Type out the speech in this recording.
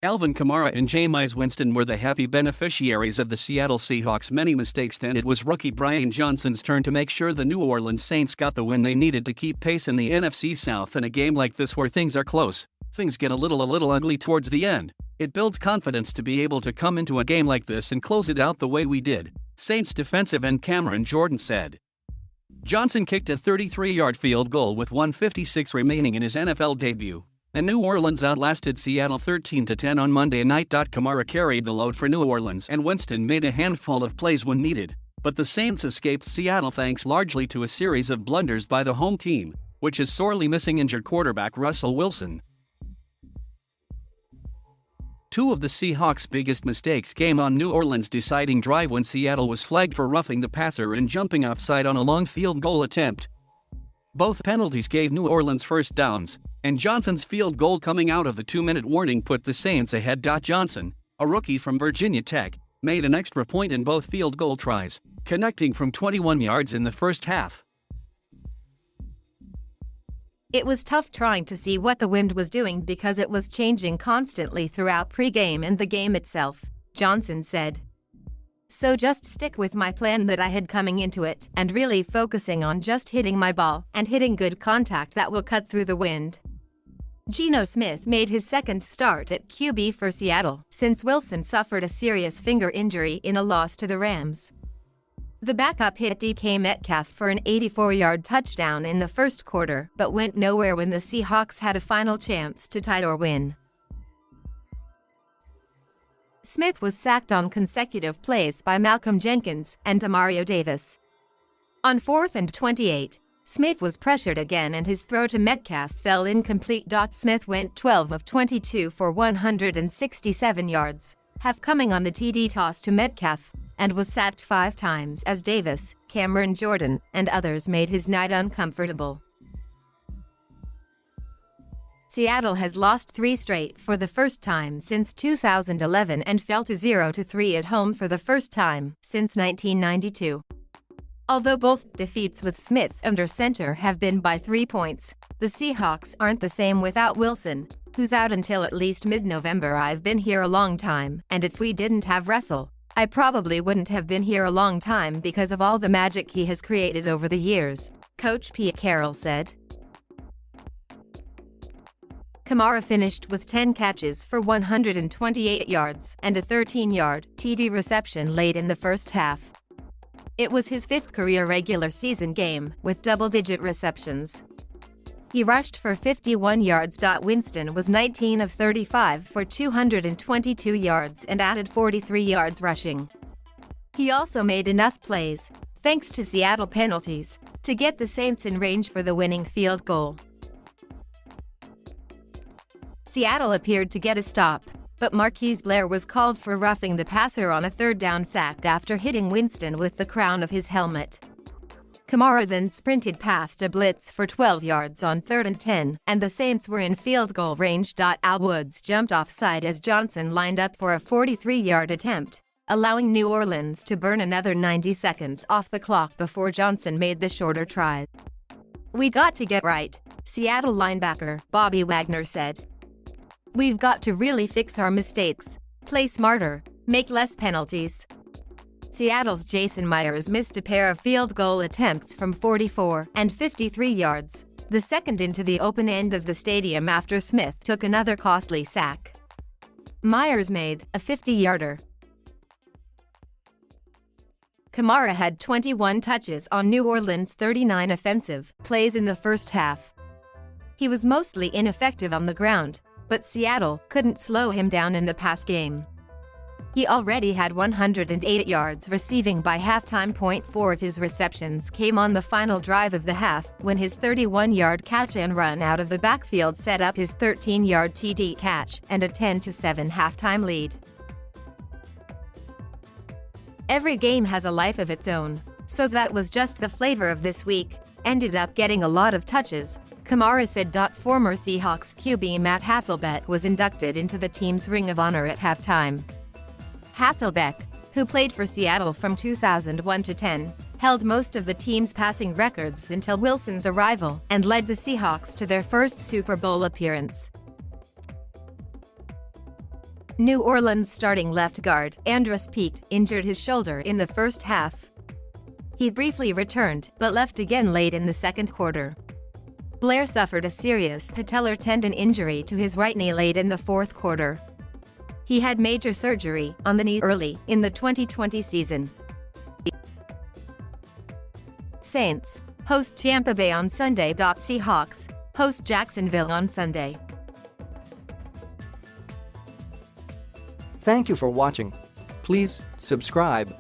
Alvin, Kamara and Jameis Winston were the happy beneficiaries of the Seattle Seahawks' many mistakes. Then it was rookie Brian Johnson's turn to make sure the New Orleans Saints got the win they needed to keep pace in the NFC South. In a game like this where things are close, things get a little ugly towards the end. It builds confidence to be able to come into a game like this and close it out the way we did, Saints defensive end Kamara Jordan said. Johnson kicked a 33-yard field goal with 1:56 remaining in his NFL debut, and New Orleans outlasted Seattle 13-10 on Monday night. Kamara carried the load for New Orleans and Winston made a handful of plays when needed, but the Saints escaped Seattle thanks largely to a series of blunders by the home team, which is sorely missing injured quarterback Russell Wilson. Two of the Seahawks' biggest mistakes came on New Orleans' deciding drive when Seattle was flagged for roughing the passer and jumping offside on a long field goal attempt. Both penalties gave New Orleans first downs, and Johnson's field goal coming out of the 2-minute warning put the Saints ahead. Johnson, a rookie from Virginia Tech, made an extra point in both field goal tries, connecting from 21 yards in the first half. It was tough trying to see what the wind was doing because it was changing constantly throughout pregame and the game itself, Johnson said. So just stick with my plan that I had coming into it and really focusing on just hitting my ball and hitting good contact that will cut through the wind. Geno Smith made his second start at QB for Seattle since Wilson suffered a serious finger injury in a loss to the Rams. The backup hit DK Metcalf for an 84-yard touchdown in the first quarter but went nowhere when the Seahawks had a final chance to tie or win. Smith was sacked on consecutive plays by Malcolm Jenkins and Demario Davis. On 4th and 28, Smith was pressured again and his throw to Metcalf fell incomplete. Smith went 12 of 22 for 167 yards, half coming on the TD toss to Metcalf, and was sacked 5 times as Davis, Kamara Jordan, and others made his night uncomfortable. Seattle has lost 3 straight for the first time since 2011 and fell to 0-3 at home for the first time since 1992. Although both defeats with Smith under center have been by 3 points, the Seahawks aren't the same without Wilson, who's out until at least mid-November. I've been here a long time, and if we didn't have Russell, I probably wouldn't have been here a long time because of all the magic he has created over the years, Coach Pete Carroll said. Kamara finished with 10 catches for 128 yards and a 13-yard TD reception late in the first half. It was his 5th career regular season game with double-digit receptions. He rushed for 51 yards. Winston was 19 of 35 for 222 yards and added 43 yards rushing. He also made enough plays, thanks to Seattle penalties, to get the Saints in range for the winning field goal. Seattle appeared to get a stop, but Marquise Blair was called for roughing the passer on a 3rd down sack after hitting Winston with the crown of his helmet. Kamara then sprinted past a blitz for 12 yards on 3rd and 10, and the Saints were in field goal range. Al Woods jumped offside as Johnson lined up for a 43-yard attempt, allowing New Orleans to burn another 90 seconds off the clock before Johnson made the shorter try. "We got to get right," Seattle linebacker Bobby Wagner said. "We've got to really fix our mistakes, play smarter, make less penalties." Seattle's Jason Myers missed a pair of field goal attempts from 44 and 53 yards, the second into the open end of the stadium after Smith took another costly sack. Myers made a 50-yarder. Kamara had 21 touches on New Orleans' 39 offensive plays in the first half. He was mostly ineffective on the ground, but Seattle couldn't slow him down in the pass game. He already had 108 yards receiving by halftime. 4 of his receptions came on the final drive of the half when his 31-yard catch and run out of the backfield set up his 13-yard TD catch and a 10-7 halftime lead. Every game has a life of its own, so that was just the flavor of this week. Ended up getting a lot of touches, Kamara said. Former Seahawks QB Matt Hasselbeck was inducted into the team's Ring of Honor at halftime. Hasselbeck, who played for Seattle from 2001 to 10, held most of the team's passing records until Wilson's arrival and led the Seahawks to their first Super Bowl appearance. New Orleans starting left guard Andrus Peat injured his shoulder in the first half. He briefly returned but left again late in the second quarter. Blair suffered a serious patellar tendon injury to his right knee late in the fourth quarter. He had major surgery on the knee early in the 2020 season. Saints host Tampa Bay on Sunday. Seahawks host Jacksonville on Sunday. Thank you for watching. Please subscribe.